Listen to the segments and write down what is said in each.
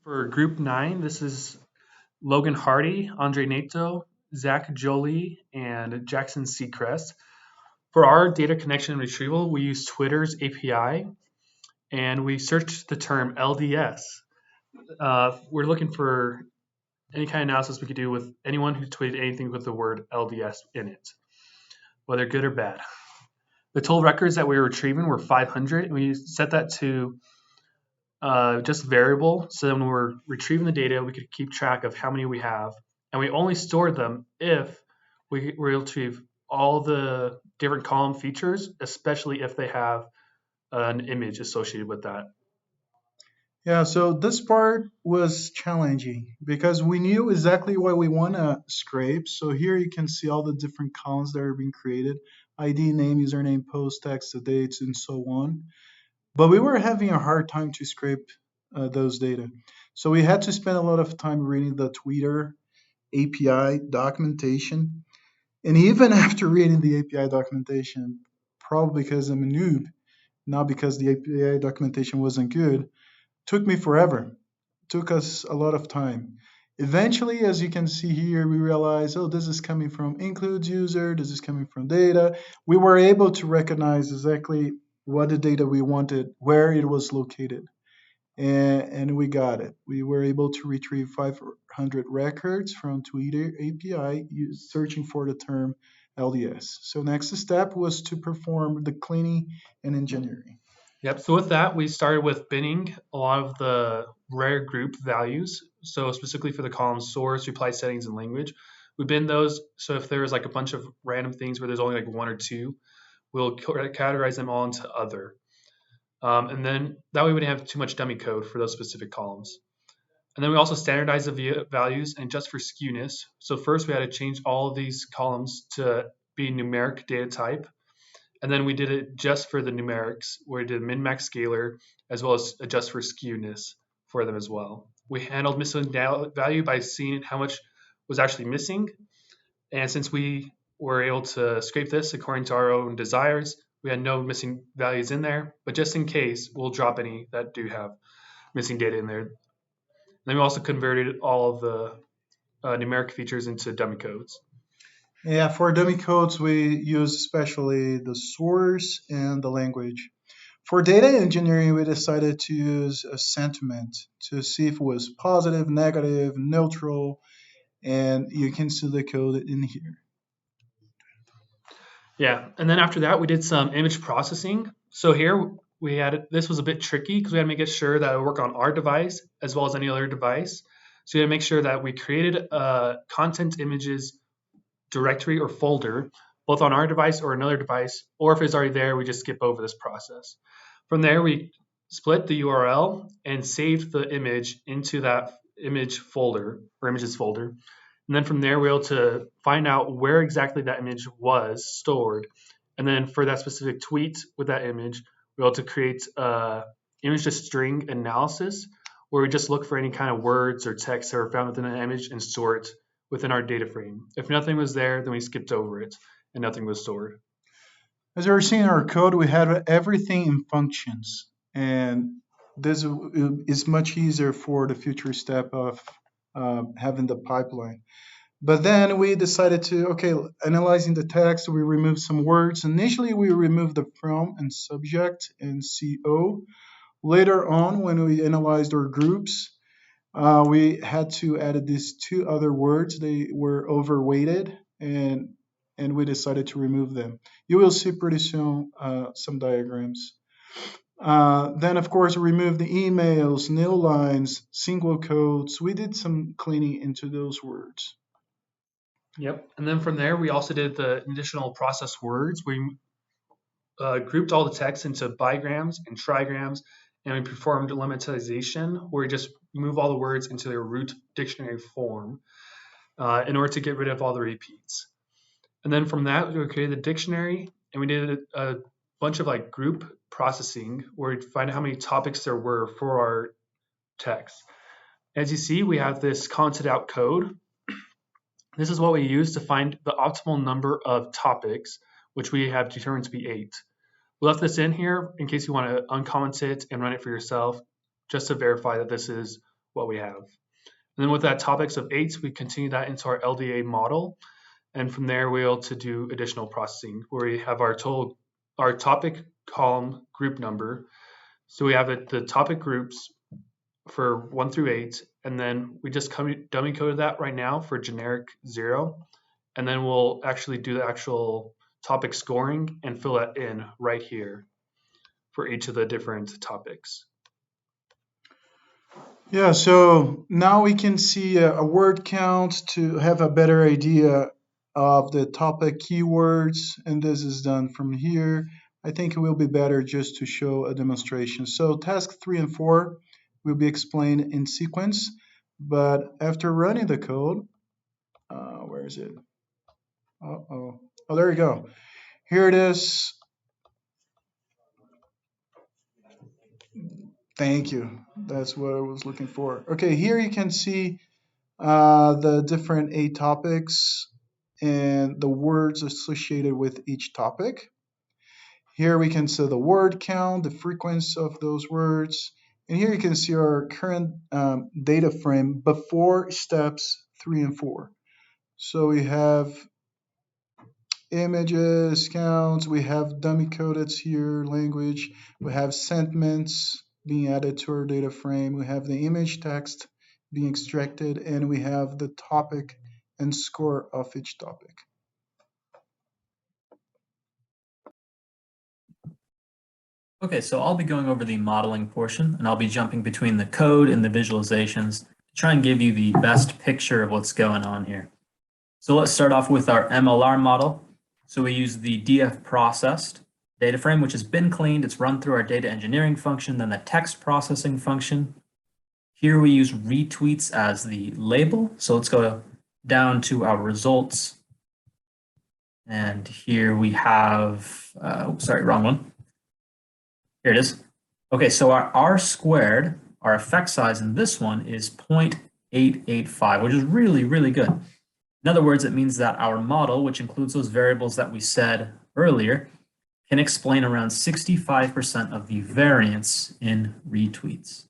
For Group 9, this is Logan Hardy, Andre Nato, Zach Jolie, and Jackson Seacrest. For our data connection and retrieval, we use Twitter's API, and we search the term LDS. We're looking for any kind of analysis we could do with anyone who tweeted anything with the word LDS in it, whether good or bad. The total records that we were retrieving were 500, and we set that to just variable. So then when we're retrieving the data, we could keep track of how many we have. And we only store them if we were able to retrieve all the different column features, especially if they have an image associated with that. Yeah, so this part was challenging because we knew exactly what we want to scrape. So here you can see all the different columns that are being created: ID, name, username, post, text, the dates, and so on. But we were having a hard time to scrape those data. So we had to spend a lot of time reading the Twitter API documentation. And even after reading the API documentation, probably because I'm a noob, not because the API documentation wasn't good, took me forever. Took us a lot of time. Eventually, as you can see here, we realized, oh, this is coming from includes user, this is coming from data. We were able to recognize exactly what the data we wanted, where it was located, and we got it. We were able to retrieve 500 records from Twitter API searching for the term LDS. So next step was to perform the cleaning and engineering. Yep. So with that, we started with binning a lot of the rare group values. So specifically for the columns source, reply settings, and language, we bin those. So if there's like a bunch of random things where there's only like one or two, we'll categorize them all into other. And then that way we didn't have too much dummy code for those specific columns. And then we also standardized the values and just for skewness. So first we had to change all of these columns to be numeric data type. And then we did it just for the numerics, where we did min-max scalar, as well as adjust for skewness for them as well. We handled missing value by seeing how much was actually missing. And since we were able to scrape this according to our own desires, we had no missing values in there. But just in case, we'll drop any that do have missing data in there. And then we also converted all of the numeric features into dummy codes. Yeah, for dummy codes, we use especially the source and the language. For data engineering, we decided to use a sentiment to see if it was positive, negative, neutral, and you can see the code in here. Yeah, and then after that, we did some image processing. So here we had this was a bit tricky because we had to make sure that it would work on our device as well as any other device. So we had to make sure that we created a content images directory or folder, both on our device or another device, or if it's already there, we just skip over this process. From there, we split the URL and saved the image into that image folder or images folder. And then from there, we're able to find out where exactly that image was stored. And then for that specific tweet with that image, we're able to create image to string analysis, where we just look for any kind of words or text that are found within an image and store it within our data frame. If nothing was there, then we skipped over it and nothing was stored. As you are seeing in our code, we have everything in functions. And this is much easier for the future step of having the pipeline. But then we decided to, okay, analyzing the text, we removed some words. Initially, we removed the from and subject and CO. Later on, when we analyzed our groups, we had to add these two other words. They were overweighted, and we decided to remove them. You will see pretty soon some diagrams. Then, of course, we removed the emails, nil lines, single quotes. We did some cleaning into those words. Yep. And then from there, we also did the additional process words. We grouped all the text into bigrams and trigrams, and we performed lemmatization, where we just move all the words into their root dictionary form in order to get rid of all the repeats. And then from that, we created the dictionary, and we did a bunch of like group processing, where we find how many topics there were for our text. As you see, we have this commented out code. This is what we use to find the optimal number of topics, which we have determined to be 8. We left this in here in case you want to uncomment it and run it for yourself, just to verify that this is what we have. And then with that topics of 8, we continue that into our LDA model. And from there, we're able to do additional processing where we have our topic column group number. So we have the topic groups for 1 through 8, and then we just dummy coded that right now for generic 0. And then we'll actually do the actual topic scoring and fill that in right here for each of the different topics. Yeah, so now we can see a word count to have a better idea of the topic keywords, and this is done from here. I think it will be better just to show a demonstration. So task 3 and 4 will be explained in sequence, but after running the code, where is it? Oh, there you go. Here it is. Thank you. That's what I was looking for. Okay, here you can see the different 8 topics and the words associated with each topic. Here we can see the word count, the frequency of those words, and here you can see our current data frame before steps 3 and 4. So we have images, counts, we have dummy coded here, language, we have sentiments being added to our data frame, we have the image text being extracted, and we have the topic and score of each topic. Okay, so I'll be going over the modeling portion, and I'll be jumping between the code and the visualizations to try and give you the best picture of what's going on here. So let's start off with our MLR model. So we use the DF processed data frame, which has been cleaned. It's run through our data engineering function, then the text processing function. Here we use retweets as the label. So let's go down to our results. And here we have, sorry, wrong one. Here it is. Okay, so our R squared, our effect size in this one is 0.885, which is really, really good. In other words, it means that our model, which includes those variables that we said earlier, can explain around 65% of the variance in retweets.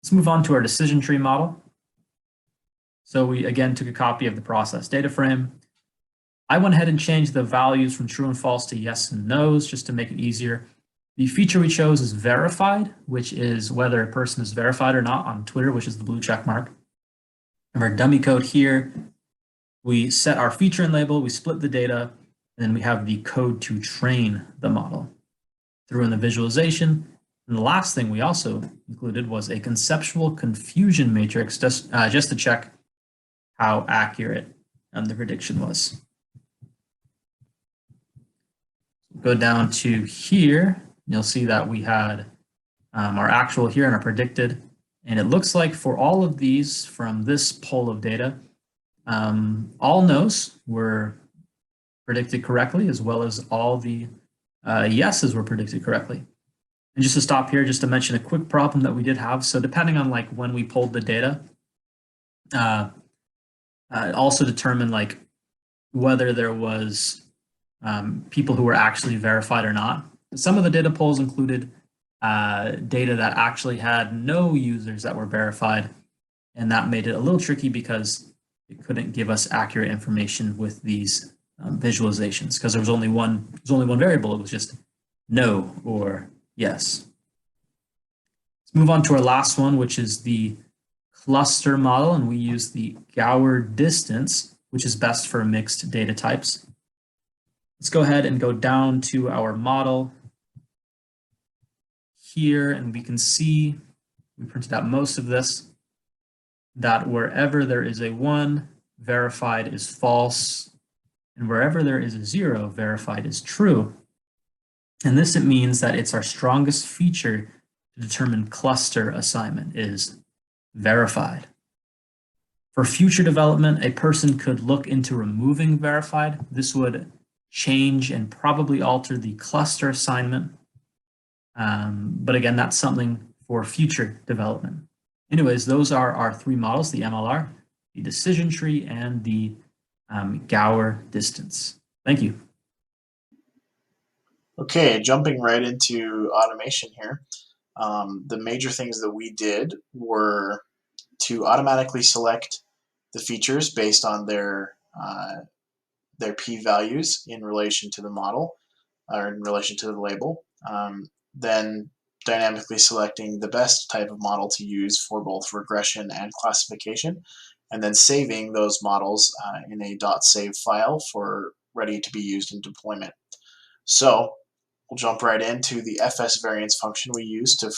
Let's move on to our decision tree model. So we again took a copy of the process data frame. I went ahead and changed the values from true and false to yes and no's just to make it easier. The feature we chose is verified, which is whether a person is verified or not on Twitter, which is the blue check mark. And our dummy code here, we set our feature and label, we split the data, and then we have the code to train the model. Threw in the visualization. And the last thing we also included was a conceptual confusion matrix just to check how accurate the prediction was. Go down to here. You'll see that we had our actual here and our predicted. And it looks like for all of these from this poll of data, all no's were predicted correctly, as well as all the yeses were predicted correctly. And just to stop here, just to mention a quick problem that we did have. So depending on like when we pulled the data, it also determined like whether there was people who were actually verified or not. Some of the data polls included data that actually had no users that were verified, and that made it a little tricky because it couldn't give us accurate information with these visualizations because there was only one variable. It was just no or yes. Let's move on to our last one, which is the cluster model, and we use the Gower distance, which is best for mixed data types. Let's go ahead and go down to our model here, and we can see, we printed out most of this, that wherever there is a 1, verified is false, and wherever there is a 0, verified is true. And this, it means that it's our strongest feature to determine cluster assignment is verified. For future development, a person could look into removing verified. This would change and probably alter the cluster assignment. But again, that's something for future development. Anyways, those are our 3 models, the MLR, the decision tree, and the Gower distance. Thank you. Okay, jumping right into automation here. The major things that we did were to automatically select the features based on their p-values in relation to the model or in relation to the label. Then dynamically selecting the best type of model to use for both regression and classification, and then saving those models in a .save file for ready to be used in deployment. So we'll jump right into the FS variance function we use to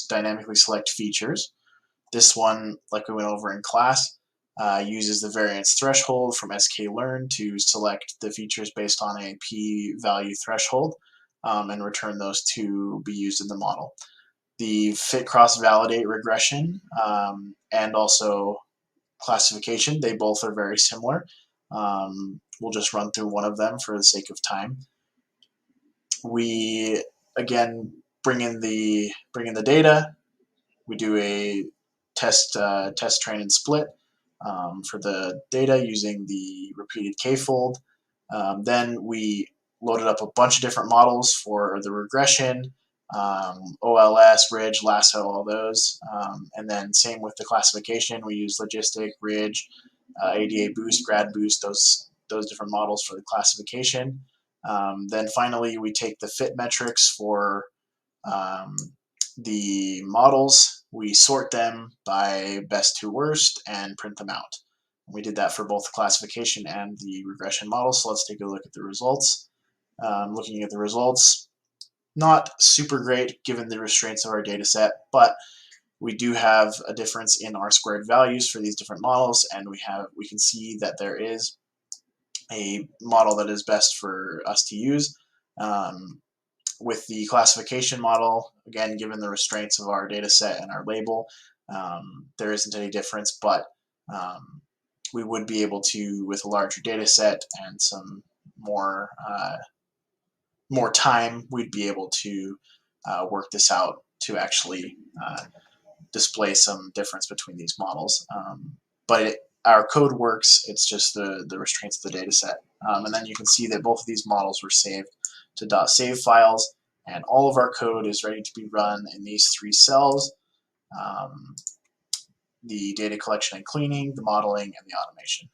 dynamically select features. This one, like we went over in class, uses the variance threshold from sklearn to select the features based on a p-value threshold and return those to be used in the model. The fit cross validate regression and also classification, they both are very similar. We'll just run through one of them for the sake of time. We again bring in the data. We do a test train and split for the data using the repeated k-fold. Then we loaded up a bunch of different models for the regression, OLS, Ridge, Lasso, all those. And then same with the classification. We use Logistic, Ridge, ADA Boost, Grad Boost, those different models for the classification. Then finally, we take the fit metrics for the models. We sort them by best to worst and print them out. We did that for both the classification and the regression model. So let's take a look at the results. Looking at the results, not super great given the restraints of our data set, but we do have a difference in R-squared values for these different models, and we can see that there is a model that is best for us to use. With the classification model, again, given the restraints of our data set and our label, there isn't any difference, but we would be able to, with a larger data set and some more time, we'd be able to work this out to actually display some difference between these models. But our code works, it's just the restraints of the data set. And then you can see that both of these models were saved to .save files, and all of our code is ready to be run in these 3 cells: the data collection and cleaning, the modeling, and the automation.